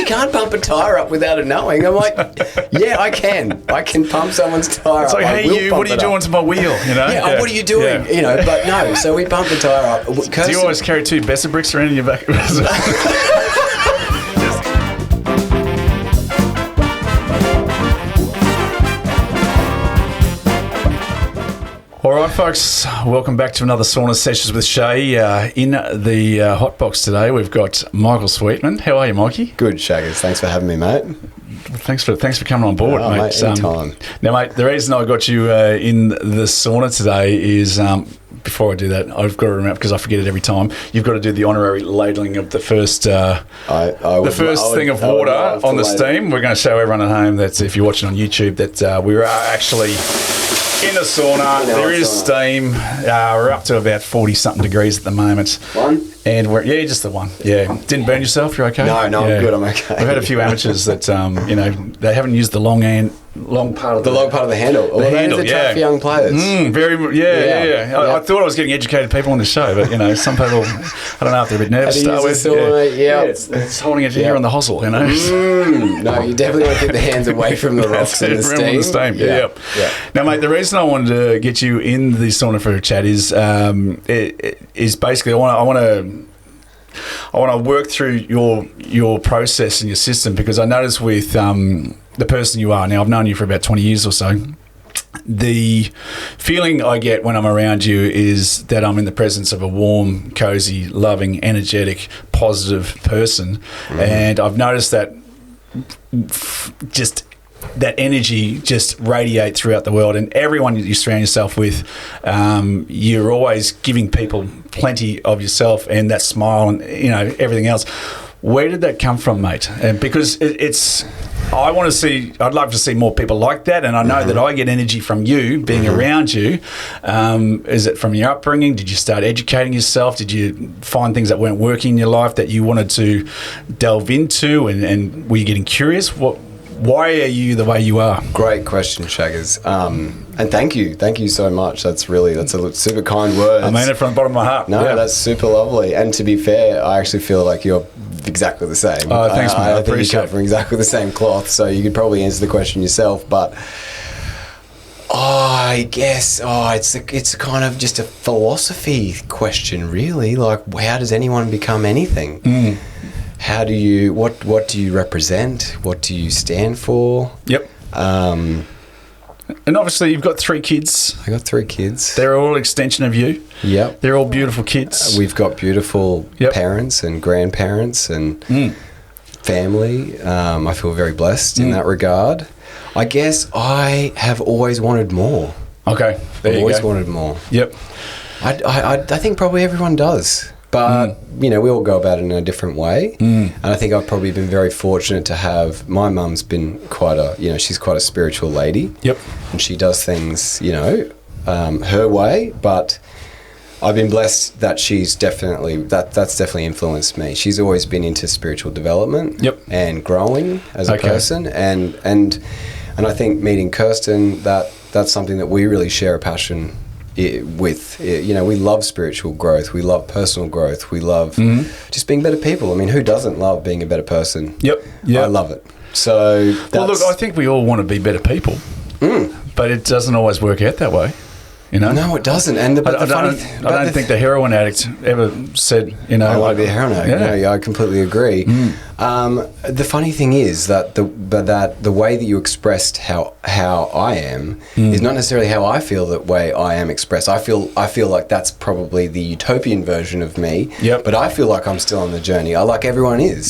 you can't pump a tyre up without it knowing. I'm like, yeah, I can pump someone's tyre up. It's like, hey, what are you doing to my wheel? You know? Yeah, what are you doing? You know, but no. So we pump the tyre up. Do you always carry 2 Besser bricks around in your back? All right, folks, welcome back to another Sauna Sessions with Shay. In the hotbox today, we've got Michael Sweetman. How are you, Mikey? Good, Shaggers. Thanks for having me, mate. Thanks for coming on board, mate. Mate, anytime. Now, mate, the reason I got you in the sauna today is, before I do that, I've got to remember, because I forget it every time, you've got to do the honorary ladling of the first thing of water on the steam. We're going to show everyone at home that if you're watching on YouTube that we are actually in the sauna. There is steam. We're up to about 40-something degrees at the moment. One? And just the one. Yeah. Didn't burn yourself? You're okay? No, I'm good. I'm okay. I've had a few amateurs that, they haven't used the long part of the handle. The handle, those are tough young players. I thought I was getting educated people on the show, but, some people, I don't know if they're a bit nervous to start with. It's holding it here on the hosel, No, you definitely want to keep the hands away from the rocks and the steam. Yeah. Now, mate, the reason I wanted to get you in the sauna for a chat is basically I want to work through your process and your system, because I notice with the person you are now, I've known you for about 20 years or so. The feeling I get when I'm around you is that I'm in the presence of a warm, cozy, loving, energetic, positive person, and I've noticed that just that energy just radiate throughout the world, and everyone you surround yourself with, you're always giving people plenty of yourself and that smile and everything else. Where did that come from, mate? And because I'd love to see more people like that, and I know that I get energy from you being around you. Is it from your upbringing? Did you start educating yourself? Did you find things that weren't working in your life that you wanted to delve into, and were you getting curious? Why are you the way you are? Great question, Shaggers. And thank you so much. That's a super kind word. I mean it from the bottom of my heart. No, that's super lovely. And to be fair, I actually feel like you're exactly the same. Oh, thanks, mate. I think you cut from exactly the same cloth, so you could probably answer the question yourself. But I guess it's kind of just a philosophy question, really. Like, how does anyone become anything? How do you, what do you represent? What do you stand for? Yep. And obviously you've got 3 kids. I got 3 kids. They're all an extension of you. Yep. They're all beautiful kids. We've got beautiful parents and grandparents and family. I feel very blessed in that regard. I guess I have always wanted more. Okay. I've always wanted more. Yep. I think probably everyone does. But, we all go about it in a different way. And I think I've probably been very fortunate to have, my mum's been she's quite a spiritual lady. Yep. And she does things, her way. But I've been blessed that she's definitely, that's definitely influenced me. She's always been into spiritual development and growing as a person. And I think meeting Kirstin, that's something that we really share a passion with. We love spiritual growth, we love personal growth, we love just being better people. I mean, who doesn't love being a better person? Yep. I love it. So well, look, I think we all want to be better people, but it doesn't always work out that way. No, it doesn't. And I don't think the heroin addict ever said, I want to be a heroin addict. No, I completely agree. The funny thing is that the way that you expressed how I am is not necessarily how I feel that way I am expressed. I feel like that's probably the utopian version of me. Yep. But I feel like I'm still on the journey. Like everyone is,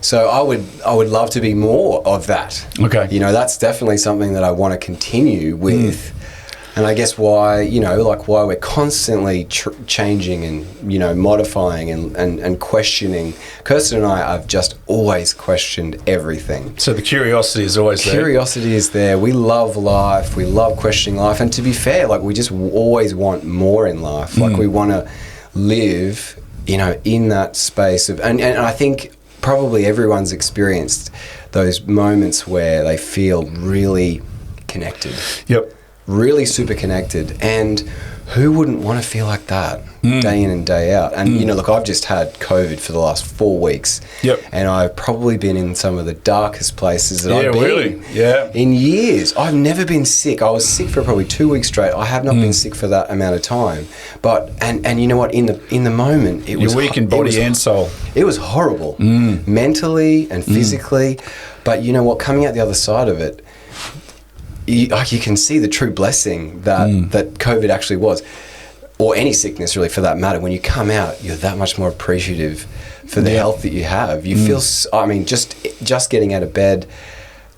So I would love to be more of that. Okay. That's definitely something that I want to continue with. And I guess why we're constantly changing and, modifying and questioning. Kirstin and I have just always questioned everything. So the curiosity is always there. Curiosity is there. We love life. We love questioning life. And to be fair, we just always want more in life. We want to live, in that space of, and I think probably everyone's experienced those moments where they feel really connected. Yep. Really super connected, and who wouldn't want to feel like that day in and day out? And, you know, look, I've just had COVID for the last 4 weeks. Yep. And I've probably been in some of the darkest places that I've been really? in years. I've never been sick. I was sick for probably 2 weeks straight. I have not been sick for that amount of time. But, and you know what, in the moment, it was... You're weak in body and soul. It was horrible, mentally and physically. But you know what, coming out the other side of it, you can see the true blessing that COVID actually was, or any sickness really for that matter. When you come out, you're that much more appreciative for the health that you have. You feel, I mean, just getting out of bed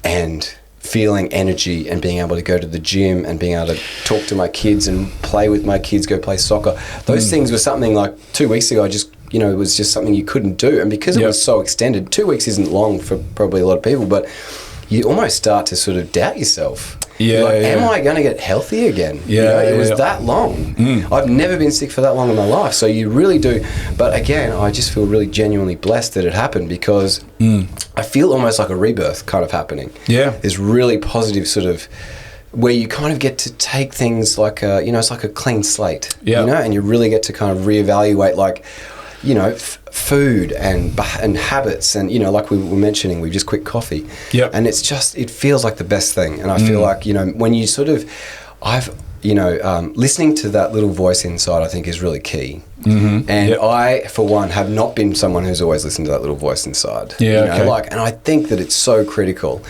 and feeling energy and being able to go to the gym and being able to talk to my kids and play with my kids, go play soccer. Those things were something like 2 weeks ago, it was just something you couldn't do. And because it was so extended, 2 weeks isn't long for probably a lot of people, but you almost start to sort of doubt yourself. Am I going to get healthy again? It was that long. I've never been sick for that long in my life. So you really do. But again, I just feel really genuinely blessed that it happened, because I feel almost like a rebirth kind of happening. This really positive sort of, where you kind of get to take things like it's like a clean slate. And you really get to kind of reevaluate, like, you know, food and habits, and, you know, like we were mentioning, we just quit coffee. And it's just, it feels like the best thing. And I feel like, you know, when you sort of, listening to that little voice inside, I think is really key. And I, for one, have not been someone who's always listened to that little voice inside. And I think that it's so critical,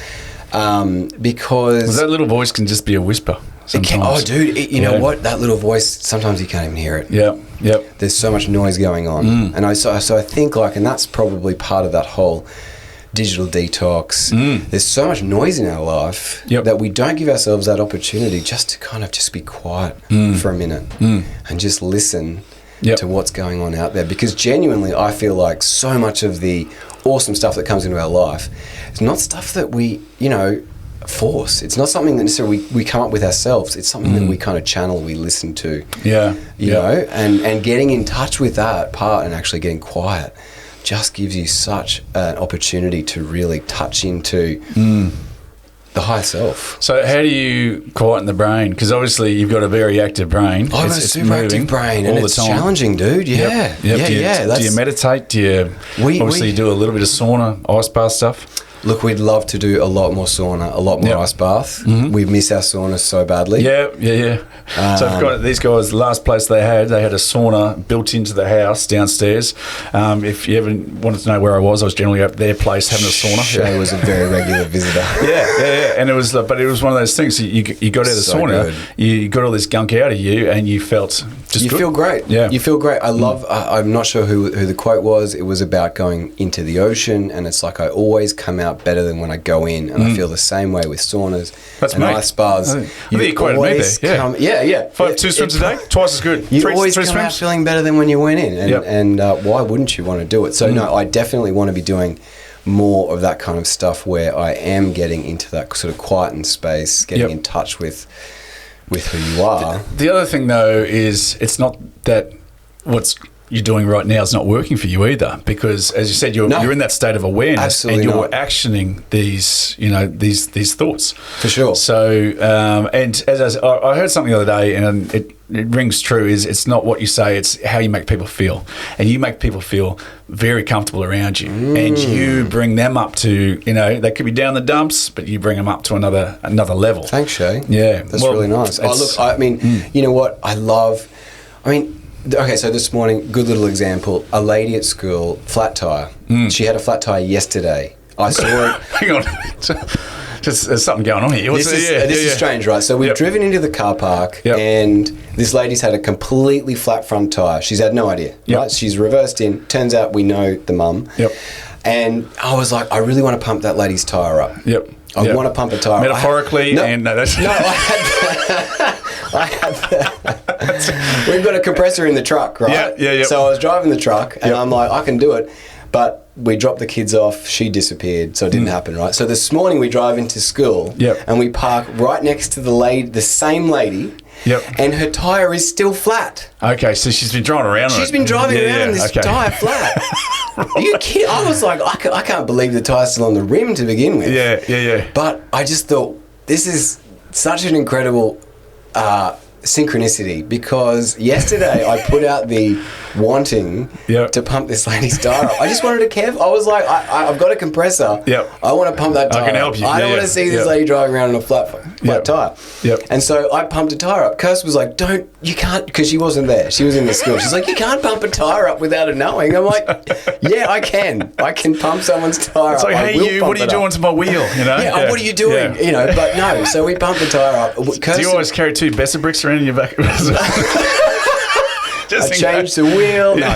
because that little voice can just be a whisper. Sometimes. You know what? That little voice, sometimes you can't even hear it. There's so much noise going on. And I think, like, and that's probably part of that whole digital detox. There's so much noise in our life that we don't give ourselves that opportunity just to kind of just be quiet for a minute and just listen to what's going on out there. Because genuinely, I feel like so much of the awesome stuff that comes into our life is not stuff that we, you know, force. It's not something that necessarily we come up with ourselves. It's something that we kind of channel, we listen to. You know, and getting in touch with that part and actually getting quiet just gives you such an opportunity to really touch into the higher self. So how do you quieten the brain? Because obviously you've got a very active brain. I've got a super active brain, and it's challenging, dude. Do you meditate? Do you obviously do a little bit of sauna, ice bath stuff? Look, we'd love to do a lot more sauna, a lot more ice bath. We miss our sauna so badly. So I've got these guys, the last place they had a sauna built into the house downstairs. If you ever wanted to know where I was generally at their place having a sauna. Shay was a very regular visitor. And it was, but it was one of those things. You got out of the sauna, you got all this gunk out of you, and you felt just good. Feel great. You feel great. I love. I'm not sure who the quote was. It was about going into the ocean, and it's like I always come out better than when I go in, and I feel the same way with saunas and ice baths. You always come, 2 swims a day, twice as good. You always come out feeling better than when you went in, and why wouldn't you want to do it? So no, I definitely want to be doing more of that kind of stuff where I am getting into that sort of quietened space, getting in touch with who you are. The other thing though is it's not that what's you're doing right now is not working for you either, because as you said, you're in that state of awareness. Absolutely, and you're actioning these, you know, these thoughts. For sure. So, and as I heard something the other day, and it rings true, is it's not what you say, it's how you make people feel. And you make people feel very comfortable around you. And you bring them up to, you know, they could be down the dumps, but you bring them up to another level. Thanks, Shay. Yeah. That's really nice. Look, I mean, you know what? Okay, so this morning, good little example, a lady at school, flat tyre. She had a flat tyre yesterday. I saw it. Hang on. Just there's something going on here. This is strange, right? So we've driven into the car park, and this lady's had a completely flat front tyre. She's had no idea, right? She's reversed in. Turns out we know the mum. And I was like, I really want to pump that lady's tyre up. I want to pump a tyre. Metaphorically, I had we've got a compressor in the truck, right? So I was driving the truck, and I'm like, I can do it. But we dropped the kids off, she disappeared, so it didn't happen, right? So this morning we drive into school, and we park right next to the same lady, and her tyre is still flat. Okay, so she's been driving around. She's been driving around on this tyre flat. Are you kidding? I was like, I can't believe the tyre's still on the rim to begin with. But I just thought, this is such an incredible synchronicity, because yesterday I put out the wanting to pump this lady's tyre up. I just wanted to care. I was like, I've got a compressor. I want to pump that tyre. I can help you. I don't want to see this lady driving around on a flat tyre. And so I pumped a tyre up. Kirstin was like, you can't, because she wasn't there. She was in the school. She's like, you can't pump a tyre up without it knowing. I'm like, yeah, I can. I can pump someone's tyre up. It's like, hey, what are you doing to my wheel? You know? What are you doing? You know, but no. So we pumped the tyre up. Kirstin, do you always carry 2 Besser bricks around in your back? I changed the wheel. No.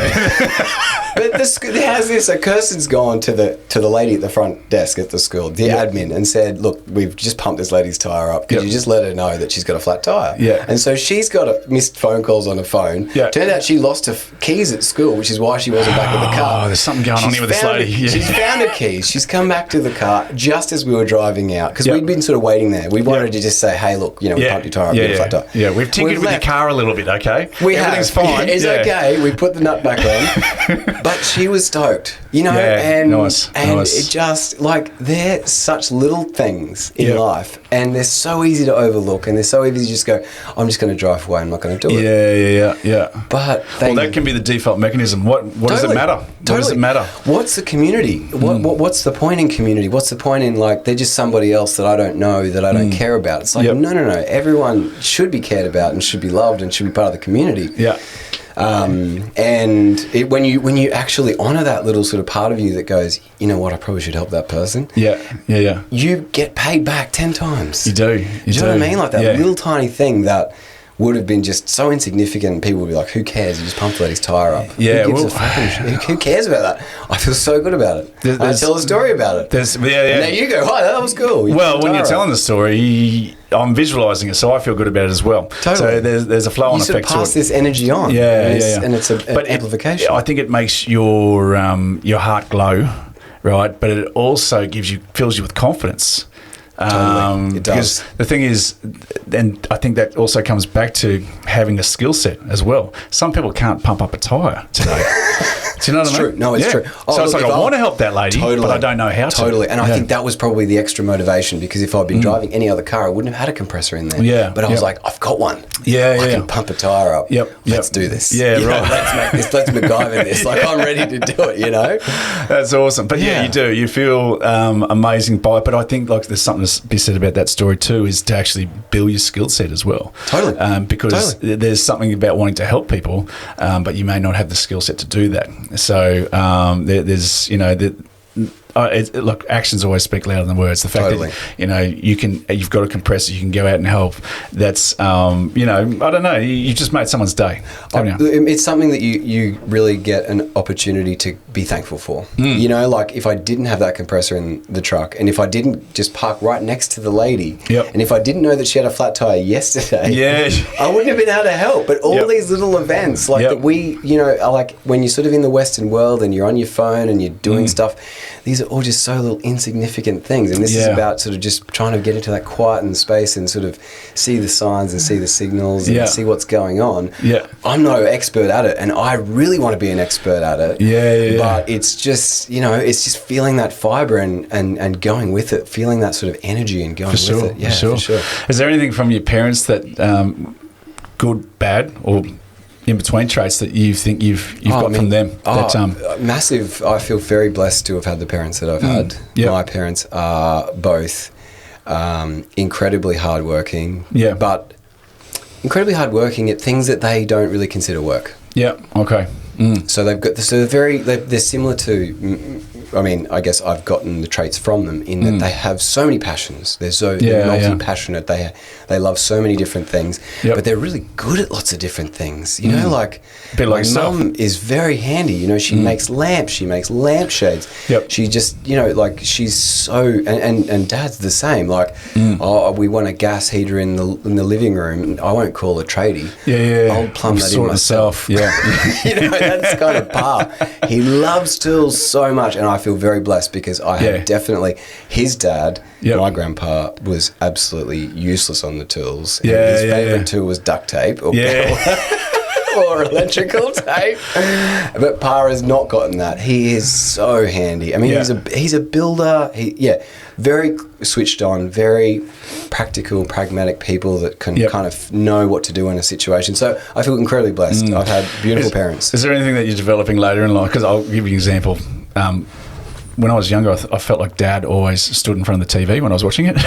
But how's this? So Kirstin's gone to the lady at the front desk at the school, the admin, and said, look, we've just pumped this lady's tyre up. Could you just let her know that she's got a flat tyre? And so she's got missed phone calls on her phone. Turned out she lost her keys at school, which is why she wasn't back at the car. Oh, there's something going on here with this lady. She's found her keys. She's come back to the car just as we were driving out, because we'd been sort of waiting there. We wanted to just say, hey, look, you know, we pumped your tyre up, you got a flat tyre. Yeah, we've tinkered with your car a little bit, okay? Everything's fine. It's okay. We put the nut back on. But she was stoked, you know, and it just, like, they're such little things in life, and they're so easy to overlook, and they're so easy to just go, I'm just going to drive away, I'm not going to do it. Yeah. But that can be the default mechanism. What does it matter? What does it matter? What's the community? What's the point in community? What's the point in, like, they're just somebody else that I don't know, that I don't care about? It's like, no. Everyone should be cared about and should be loved and should be part of the community. And when you actually honour that little sort of part of you that goes, you know what, I probably should help that person. You get paid back 10 times. You do. You know what I mean? Like that little tiny thing that would have been just so insignificant, and people would be like, who cares? You just pumped that his tyre up. Who cares about that? I feel so good about it. I tell a story about it. And there you go. Hi, that was cool. When you're telling the story, I'm visualising it, so I feel good about it as well. So there's a flow-on effect to it. You sort of pass this energy on. And it's an amplification. I think it makes your heart glow, right? But it also fills you with confidence. Totally. It does. Because the thing is, and I think that also comes back to having a skill set as well. Some people can't pump up a tyre today. Do you know what I mean? True. No, it's true. So it's like, I want to help that lady, but I don't know how to. Totally. And I think that was probably the extra motivation, because if I'd been driving any other car, I wouldn't have had a compressor in there. But I was like, I've got one. I can pump a tyre up. Let's do this. Let's make this. Let's MacGyver this. Like, I'm ready to do it, you know? That's awesome. But you do. You feel amazing by it. But I think, like, there's something to be said about that story too, is to actually build your skill set as well. Because there's something about wanting to help people, but you may not have the skill set to do that. So there's, you know, look, actions always speak louder than words. The fact that, you know, you've got a compressor, you can go out and help. That's, you know, I don't know. You just made someone's day. It's something that you really get an opportunity to be thankful for. You know, like, if I didn't have that compressor in the truck, and if I didn't just park right next to the lady, and if I didn't know that she had a flat tire yesterday, I wouldn't have been able to help. But all these little events, like that we, you know, are like when you're sort of in the Western world and you're on your phone and you're doing stuff, these are all just so little insignificant things, and this is about sort of just trying to get into that quiet space and sort of see the signs and see the signals and see what's going on. I'm no expert at it, and I really want to be an expert at it. But it's just, you know, it's just feeling that fibre and going with it, feeling that sort of energy and going with it. Yeah, for sure. Is there anything from your parents that good, bad, or in between traits that you think you've got from them? Massive. I feel very blessed to have had the parents that I've had. My parents are both incredibly hardworking, but incredibly hardworking at things that they don't really consider work. So they're similar to, I mean, I guess I've gotten the traits from them in that they have so many passions. They're multi-passionate. They love so many different things, but they're really good at lots of different things. You know, like my mum is very handy. You know, she makes lamps. She makes lampshades. She just, you know, like, she's so, and Dad's the same. Like, we want a gas heater in the living room. I won't call a tradie. I'll plumb that in myself. You know, that's kind of par. He loves tools so much, and I feel very blessed because I have definitely, his dad, my grandpa, was absolutely useless on the tools. His favourite tool was duct tape. or electrical tape. But Pa has not gotten that. He is so handy. I mean, he's a builder. Very switched on, very practical, pragmatic people that can kind of know what to do in a situation. So I feel incredibly blessed. I've had beautiful parents. Is there anything that you're developing later in life? Because I'll give you an example. When I was younger, I felt like Dad always stood in front of the TV when I was watching it.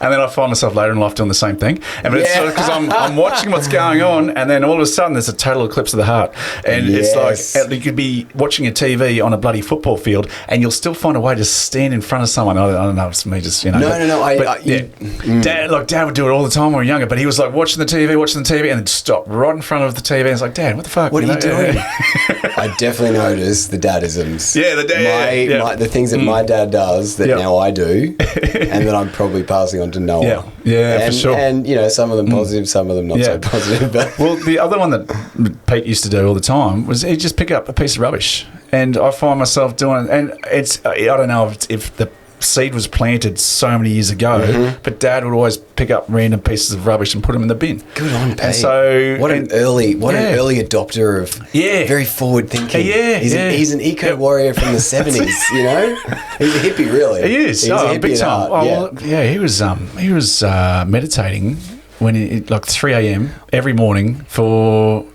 And then I find myself later in life doing the same thing. And it's because I'm watching what's going on, and then all of a sudden there's a total eclipse of the heart. And it's like you could be watching a TV on a bloody football field, and you'll still find a way to stand in front of someone. I don't know, it's me just, No. Dad would do it all the time when we were younger, but he was like watching the TV, and then stop right in front of the TV. And it's like, Dad, what the fuck? What are you doing? I definitely notice the dadisms. Yeah, the dad. The things that my dad does that now I do, and that I'm probably passing on to Noah. For sure. And some of them positive, some of them not so positive. But well, the other one that Pete used to do all the time was he'd just pick up a piece of rubbish, and I find myself doing it. And it's I don't know if the seed was planted so many years ago, but Dad would always pick up random pieces of rubbish and put them in the bin. Good on Pete. And so an early adopter of very forward thinking. He's an eco warrior from the 70s. He's a hippie, really. He is. He's a hippie big at time. He was meditating when 3 a.m. every morning for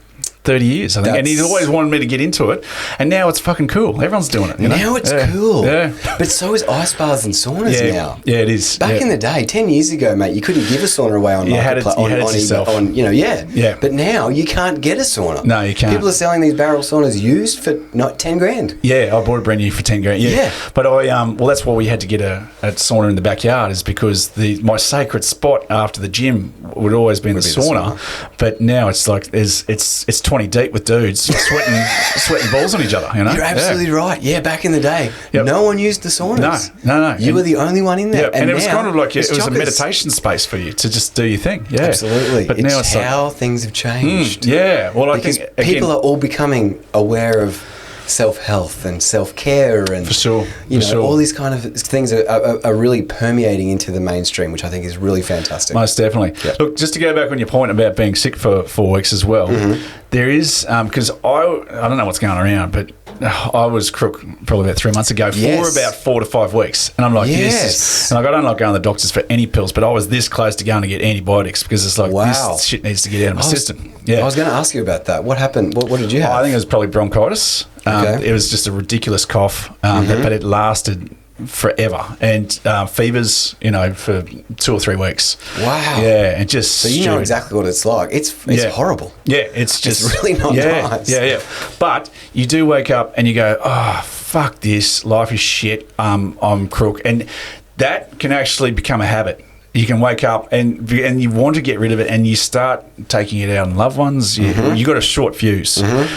30 years, I think. And he's always wanted me to get into it. And now it's fucking cool. Everyone's doing it. Now it's cool. Yeah. But so is ice baths and saunas now. Yeah, it is. Back in the day, 10 years ago, mate, you couldn't give a sauna away on marketplace. You had it yourself. But now you can't get a sauna. No, you can't. People are selling these barrel saunas used for $10,000. Yeah, I bought a brand new for $10,000. Yeah. But that's why we had to get a sauna in the backyard, is because my sacred spot after the gym would always be in the sauna. But now it's like it's 20 deep with dudes sweating balls on each other. You're absolutely right. Yeah, back in the day, no one used the saunas. No. You were the only one in there. And it was kind of like it was a meditation space for you to just do your thing. Yeah, absolutely. But now it's how things have changed. Well, because I think people are all becoming aware of self-health and self-care and for sure. All these kind of things are really permeating into the mainstream, which I think is really fantastic. Most definitely. Look, just to go back on your point about being sick for 4 weeks as well, there is because I don't know what's going around, but I was crook probably about 3 months ago for about 4 to 5 weeks, and I'm like, I don't like going to the doctors for any pills, but I was this close to going to get antibiotics because it's like this shit needs to get out of my system. I was going to ask you about that. What happened? What did you have? I think it was probably bronchitis. It was just a ridiculous cough, but it lasted forever, and fevers, for 2 or 3 weeks. Wow. Yeah, and just so know exactly what it's like. It's horrible. Yeah, it's really not nice. Yeah. But you do wake up and you go, oh, fuck this, life is shit. I'm crook, and that can actually become a habit. You can wake up and you want to get rid of it, and you start taking it out on loved ones. You got a short fuse, and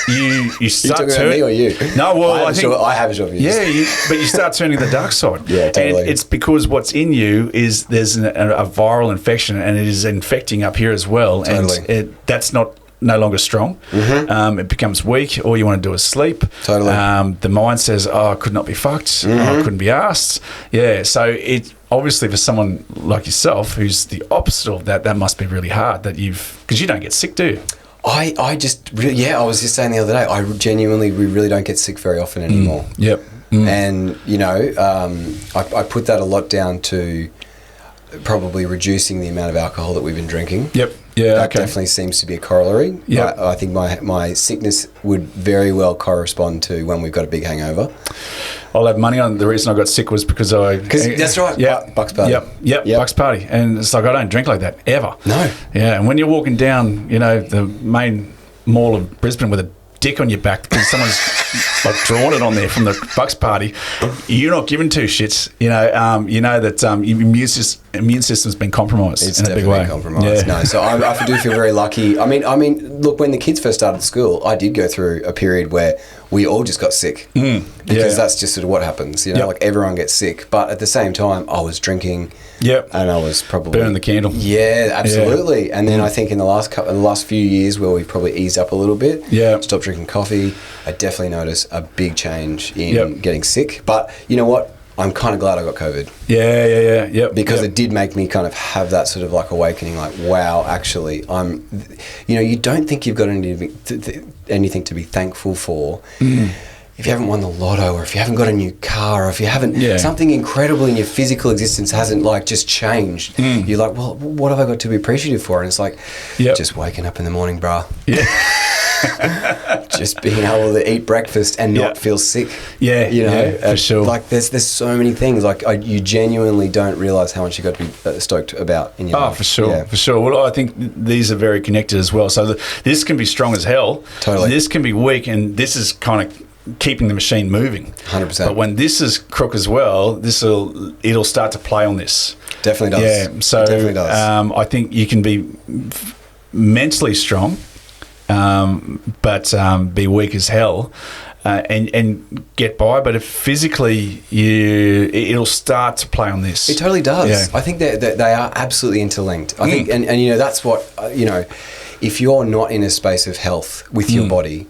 you start turning. Me or you? No, well, I have a short fuse. Yeah, but you start turning the dark side. Yeah, totally. And it's because what's in you is there's a viral infection, and it is infecting up here as well. Totally. And that's no longer strong. It becomes weak. All you want to do is sleep. Totally. The mind says, "Oh, I could not be fucked. I couldn't be asked." Yeah. So it obviously for someone like yourself who's the opposite of that must be really hard because you don't get sick, do you? I just really, I was just saying the other day, we really don't get sick very often anymore. Yep. And I put that a lot down to probably reducing the amount of alcohol that we've been drinking. Yep. Yeah, that definitely seems to be a corollary. Yep. I think my sickness would very well correspond to when we've got a big hangover. I'll have money on the reason I got sick was because that's right. Yeah, Bucks Party. Yep. Bucks Party, and it's like I don't drink like that ever. No. Yeah, and when you're walking down, the main mall of Brisbane with a dick on your back because someone's like drawn it on there from the Bucks Party, you're not giving two shits. That your immune system's been compromised. It's in a big way. Compromised. No, so I do feel very lucky. I mean, look, when the kids first started school, I did go through a period where we all just got sick because that's just sort of what happens. Like everyone gets sick, but at the same time, I was drinking. Yep. And I was probably burning the candle. Yeah, absolutely. Yeah. And then I think in the last few years where we've probably eased up a little bit, stopped drinking coffee, I definitely noticed a big change in getting sick. But you know what? I'm kind of glad I got COVID. Yeah. Because it did make me kind of have that sort of like awakening, like, wow, actually, you don't think you've got anything to be thankful for. If you haven't won the lotto, or if you haven't got a new car, or if you haven't, something incredible in your physical existence hasn't like just changed. You're like, well, what have I got to be appreciative for? And it's like, just waking up in the morning, bruh. Just being able to eat breakfast and not feel sick. For sure. Like there's so many things. Like you genuinely don't realize how much you got to be stoked about in your life. For sure. Well, I think these are very connected as well. So this can be strong as hell. Totally. This can be weak, and this is kind of keeping the machine moving. 100%. But when this is crook as well, it'll start to play on this. Definitely does. Yeah. So it definitely does. I think you can be mentally strong, but be weak as hell, and get by. But if physically it'll start to play on this. It totally does. Yeah. I think that they are absolutely interlinked. I think, and that's what if you're not in a space of health with your body,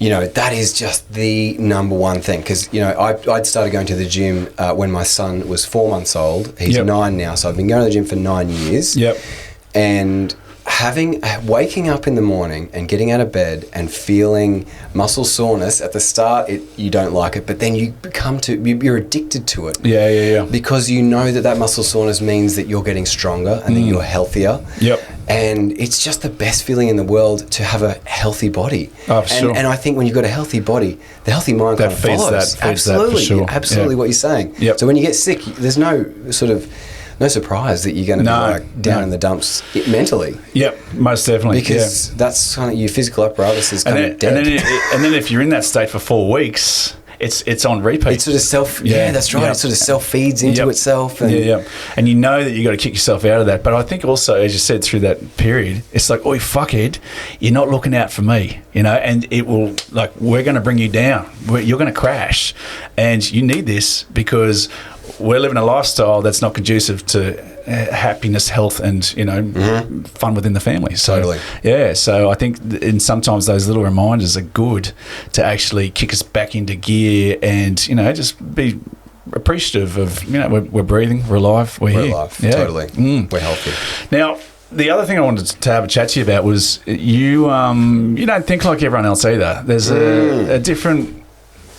that is just the number one thing. Because, I'd started going to the gym when my son was 4 months old. He's 9 now. So I've been going to the gym for 9 years. Yep. And waking up in the morning and getting out of bed and feeling muscle soreness at the start, you don't like it, but then you're addicted to it. Yeah. Because that muscle soreness means that you're getting stronger and that you're healthier. Yep. And it's just the best feeling in the world to have a healthy body. Oh, for sure. And I think when you've got a healthy body, the healthy mind that kind of feeds follows. that, Absolutely. for sure. Absolutely what you're saying. Yep. So when you get sick, there's no surprise that you're going to be like down in the dumps mentally. Yep, most definitely. Because that's kind of your physical apparatus is kind of dead. And then if you're in that state for 4 weeks, it's on repeat. It sort of that's right. It sort of self-feeds into itself. And And you know that you got to kick yourself out of that. But I think also, as you said, through that period, it's like, oi, fuckhead, you're not looking out for me, and it will, like, we're going to bring you down. You're going to crash. And you need this because we're living a lifestyle that's not conducive to happiness, health, and fun within the family. So, totally. So I think sometimes those little reminders are good to actually kick us back into gear, and just be appreciative of we're breathing, we're alive, we're here. Alive. Totally. We're healthy. Now, the other thing I wanted to have a chat to you about was you don't think like everyone else either. There's a different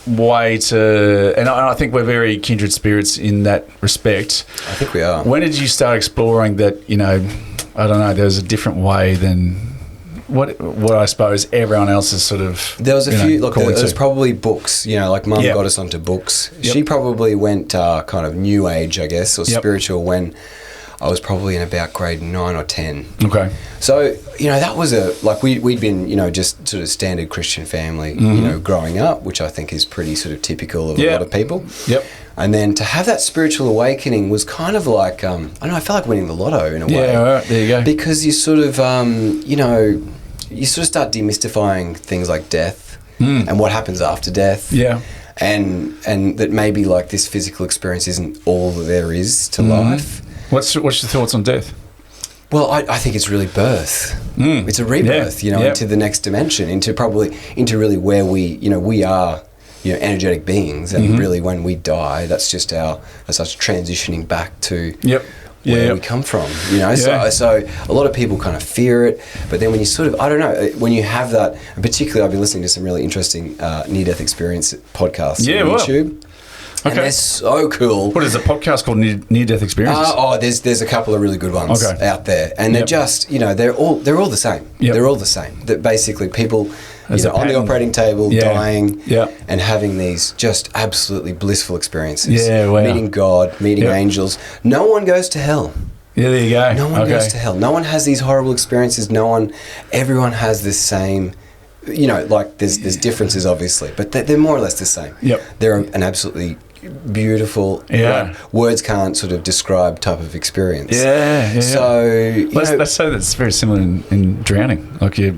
way to, and I think we're very kindred spirits in that respect. I think we are. When did you start exploring that, I don't know, there's a different way than what I suppose everyone else is sort of... There was a few, look, there was probably books, like Mum got us onto books. Yep. She probably went kind of new age, I guess, or spiritual when I was probably in about grade 9 or 10. Okay. So, that was we'd been, just sort of standard Christian family, growing up, which I think is pretty sort of typical of a lot of people. Yep. And then to have that spiritual awakening was kind of like, I don't know, I felt like winning the lotto in a way. Yeah, all right, there you go. Because you sort of, you sort of start demystifying things like death and what happens after death. Yeah. And that maybe like this physical experience isn't all that there is to life. What's your thoughts on death? Well, I think it's really birth. It's a rebirth, into the next dimension, into really where we are, energetic beings, and really when we die, that's just us transitioning back to where we come from. So a lot of people kind of fear it, but then when you sort of, I don't know, when you have that, and particularly I've been listening to some really interesting near-death experience podcasts on YouTube. And they're so cool. What is a podcast called Near Death Experiences? There's a couple of really good ones out there, and they're just they're all the same. They're all the same. That basically people on the operating table dying and having these just absolutely blissful experiences. Meeting God, meeting angels. No one goes to hell. Yeah, there you go. No one goes to hell. No one has these horrible experiences. Everyone has the same. There's differences obviously, but they're more or less the same. They're an absolutely beautiful, words can't sort of describe type of experience. So let's say that's very similar in drowning. Like you're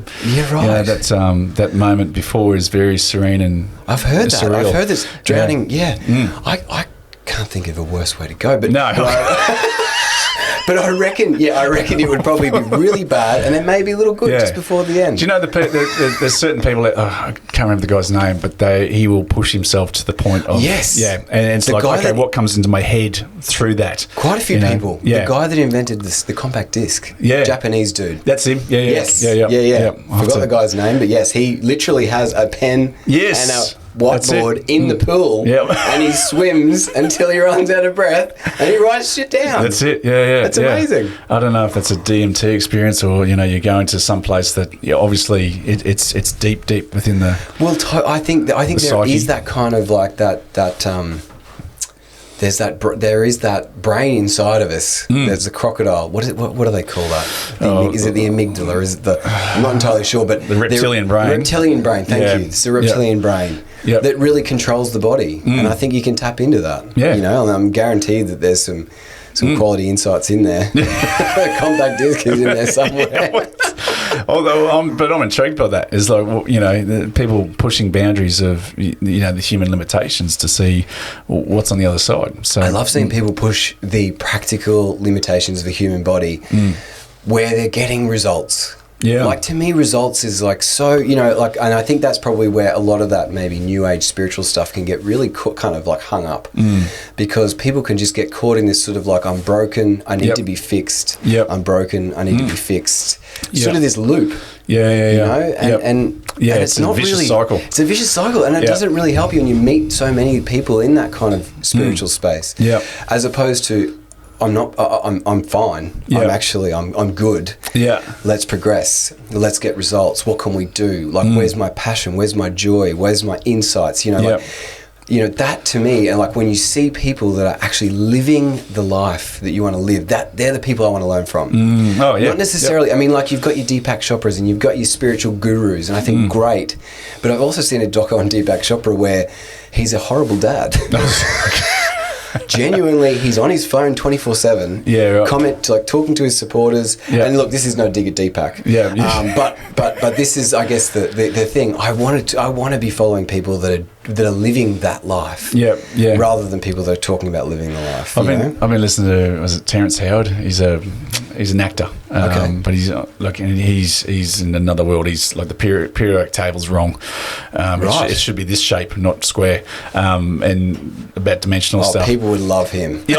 right. That moment before is very serene and I've heard that. surreal. I've heard this drowning. I can't think of a worse way to go. But no. But I reckon it would probably be really bad and then maybe a little good just before the end. Do you know there's certain people that I can't remember the guy's name, but he will push himself to the point of and it's the like, okay, what comes into my head through that? Quite a few people. The guy that invented the compact disc, Japanese dude. That's him. Yeah. Forgot the guy's name, but yes, he literally has a pen and a whiteboard in the pool, and he swims until he runs out of breath, and he writes shit down. That's it. Yeah. That's amazing. I don't know if that's a DMT experience or you're going to some place that obviously it's deep within the. Well, I think there is that kind of like that. There is that brain inside of us. There's the crocodile. What do they call that? Is it the amygdala? Is it I'm not entirely sure, but the reptilian brain. Reptilian brain. Thank you. It's the reptilian brain that really controls the body, and I think you can tap into that. Yeah. And I'm guaranteed that there's some quality insights in there. Compact disc is in there somewhere. Although, I'm intrigued by that. Is like the people pushing boundaries of the human limitations to see what's on the other side. So I love seeing people push the practical limitations of the human body, where they're getting results. Yeah, like to me, results is like so. And I think that's probably where a lot of that maybe new age spiritual stuff can get really kind of like hung up, because people can just get caught in this sort of like, I'm broken, I need to be fixed. I'm broken, I need to be fixed. Sort of this loop. And it's not really cycle. It's a vicious cycle, and it doesn't really help you. And you meet so many people in that kind of spiritual space. Yeah, as opposed to, I'm not. I'm fine. I'm good. Yeah. Let's progress. Let's get results. What can we do? Like, where's my passion? Where's my joy? Where's my insights? That to me, and like when you see people that are actually living the life that you want to live, they're the people I want to learn from. Not necessarily. I mean, like you've got your Deepak Chopras and you've got your spiritual gurus, and I think great. But I've also seen a doco on Deepak Chopra where he's a horrible dad. Genuinely, he's on his phone 24/7. Yeah, right. Talking to his supporters. Yeah. And look, this is no dig at Deepak. Yeah. But this is, I guess, the thing. I want to be following people that are living that life. Yeah. Rather than people that are talking about living the life. I've been listening to, was it Terrence Howard? He's an actor. But he's in another world. He's like the periodic table's wrong. Right. It should be this shape, not square. And about dimensional stuff. People would love him. But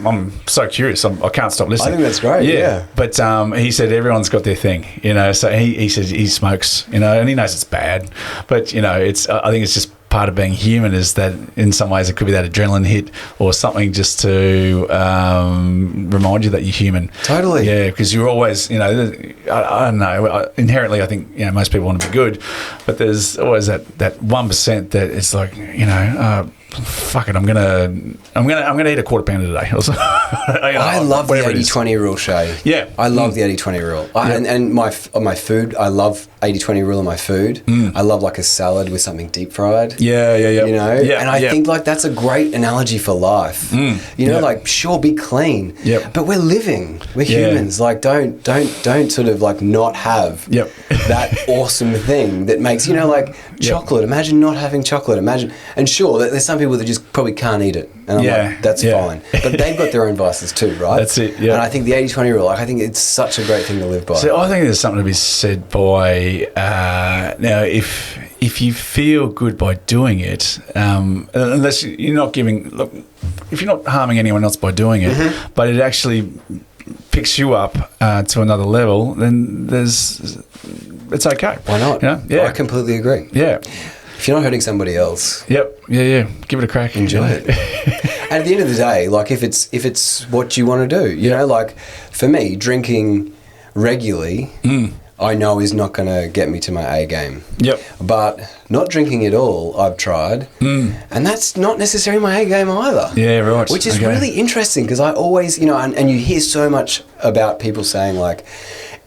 I'm so curious. I can't stop listening. I think that's great. Yeah. But he said everyone's got their thing. So he says he smokes. And he knows it's bad. But I think it's just part of being human is that in some ways it could be that adrenaline hit or something just to remind you that you're human. Totally. Yeah, because you're always, I don't know, inherently I think, most people want to be good, but there's always that 1% that it's like, fuck it, I'm gonna eat a quarter pounder today. I love the 80-20 rule, Shay. Yeah, I love the 80-20 rule. And my food, I love 80-20 rule on my food. I love like a salad with something deep fried. Yeah. And I think like that's a great analogy for life. Like sure, be clean. But we're living. We're humans. Like don't sort of like not have that awesome thing that makes like chocolate. Imagine not having chocolate. And sure, there's some people that just probably can't eat it. And I'm like, that's fine. But they've got their own vices too, right? That's it, yeah. And I think the 80-20 rule, I think it's such a great thing to live by. So I think there's something to be said by, now, if you feel good by doing it, unless you're not if you're not harming anyone else by doing it, but it actually picks you up to another level, then it's okay. Why not? I completely agree. Yeah. If you're not hurting somebody else, give it a crack, enjoy it. And at the end of the day, like if it's what you want to do, like for me, drinking regularly, I know is not going to get me to my A game. Yep. But not drinking at all, I've tried, and that's not necessarily my A game either. Yeah, right. Which is really interesting because I always, and you hear so much about people saying like,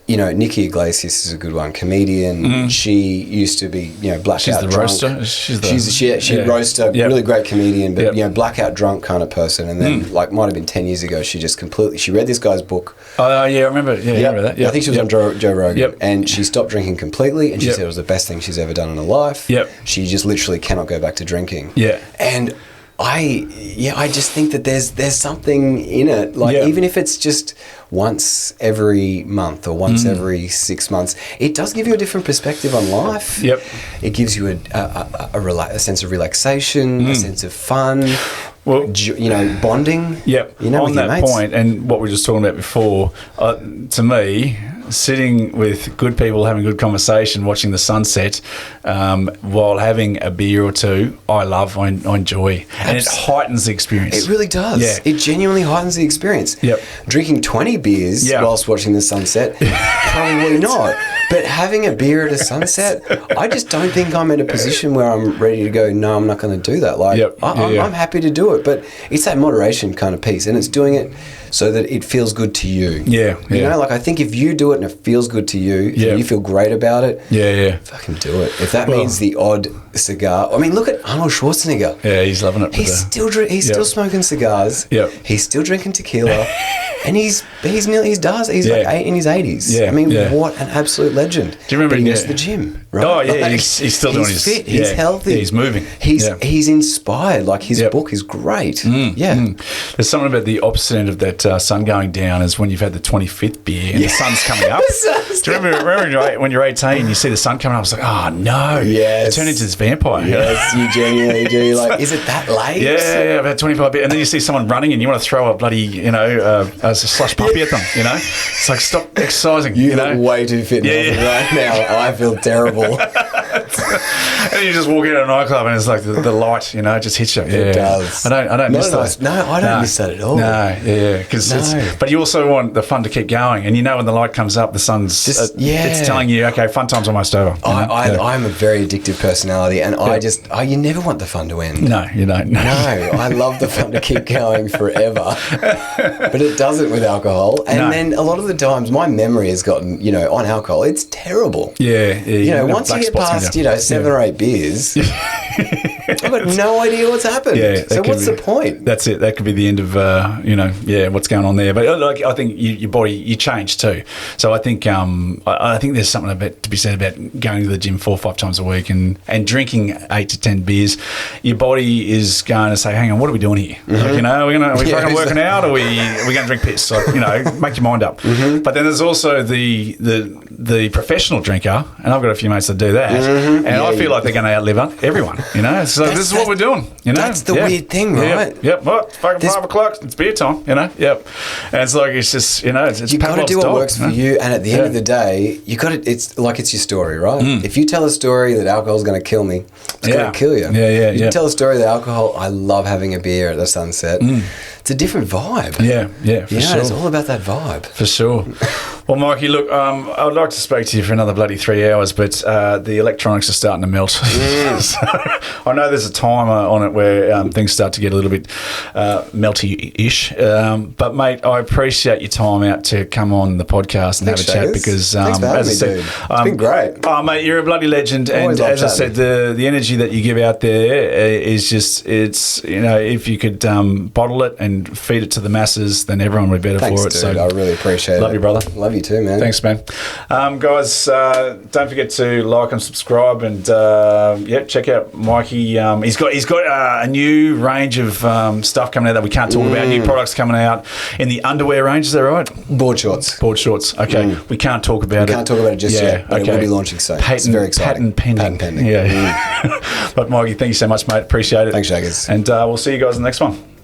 Nikki Iglesias is a good one, comedian. She used to be, blackout She's the drunk. Roaster. She's roaster, really great comedian, but blackout drunk kind of person. And then, might have been 10 years ago, she just she read this guy's book. Oh yeah, I remember. Yeah, I remember that. I think she was on Joe Rogan, and she stopped drinking completely. And she said it was the best thing she's ever done in her life. She just literally cannot go back to drinking. And I just think that there's something in it. Like even if it's just once every month or once every 6 months, it does give you a different perspective on life. Yep. It gives you a sense of relaxation, a sense of fun. Well, bonding. Yep. On that point, and what we were just talking about before, to me, sitting with good people, having a good conversation, watching the sunset, while having a beer or two, I enjoy. And it heightens the experience. It really does. Yeah. It genuinely heightens the experience. Yep. Drinking 20 beers whilst watching the sunset, probably not. But having a beer at a sunset, I just don't think I'm in a position where I'm ready to go, no, I'm not going to do that. Like, I'm happy to do it, but it's that moderation kind of piece, and it's doing it so that it feels good to you. Yeah. You know, like I think if you do it and it feels good to you, and you feel great about it, fucking do it. If that means the odd cigar. I mean, look at Arnold Schwarzenegger. Yeah, he's loving it. He's still smoking cigars. Yep. He's still drinking tequila. And he's like in his 80s. Yeah. I mean, what an absolute legend. Do you remember? But he goes to the gym, right? Oh yeah, like, he's still doing his. He's fit. He's healthy. Yeah, he's moving. He's inspired. Like his book is great. There's something about the opposite end of that sun going down is when you've had the 25th beer and the sun's coming up. Do you remember when you're 18, you see the sun coming up? It's like, oh no, you turn into this vampire. Yes, you genuinely do. Like, is it that late? Yeah, I've had 25 beer, and then you see someone running and you want to throw a bloody, a slush puppy at them. You know, it's like stop exercising. You look way too fit right now. I feel terrible. And you just walk out of a nightclub and it's like the light, just hits you. It does. I don't miss that. No, I don't miss that at all. No, but you also want the fun to keep going, and when the light comes up, the sun's it's telling you, okay, fun time's almost over. I'm a very addictive personality, and you never want the fun to end. No, you don't. No, I love the fun to keep going forever, but it doesn't with alcohol. And then a lot of the times, my memory has gotten, on alcohol, it's terrible. Yeah. Once you get past, 7 or 8 beers, I've got no idea what's happened. So what's the point? That's it. That could be the end of, what's going on there. But I think your body, you change too. So I think there's something to be said about going to the gym 4 or 5 times a week and drinking 8 to 10 beers. Your body is going to say, hang on, what are we doing here? Mm-hmm. Are we fucking working out, or are we going to drink piss? Make your mind up. Mm-hmm. But then there's also the professional drinker, and I've got a few mates that do that, and I feel like they're going to outlive everyone. So this is what we're doing. That's the weird thing, right? Yep. Well, it's fucking 5 o'clock. It's beer time. Yep. And it's like it's just it's you got to do what works for you, and at the end of the day, you got to. It's like it's your story, right? If you tell a story that alcohol is going to kill me, it's going to kill you. You tell a story that alcohol. I love having a beer at the sunset. It's a different vibe. Yeah, for sure. It's all about that vibe. For sure. Well, Mikey, look, I would like to speak to you for another bloody 3 hours, but the electronics are starting to melt. So I know there's a timer on it where things start to get a little bit melty-ish. But, mate, I appreciate your time out to come on the podcast and have a chat because, as I said, it's been great. Oh, mate, you're a bloody legend. Always and as I said, the energy that you give out there is just, it's, if you could bottle it and feed it to the masses, then everyone would be better for it. Dude, so I really appreciate it. Love you, brother. Love you too, man. Thanks, man. Guys, don't forget to like and subscribe, and check out Mikey. He's got a new range of stuff coming out that we can't talk about. New products coming out in the underwear range. Is that right? Board shorts. Okay, we can't talk about it. Can't talk about it just yet. But it will be launching soon. It's very exciting. Patent pending. Yeah. But Mikey, thank you so much, mate. Appreciate it. Thanks, Shaggers. And we'll see you guys in the next one.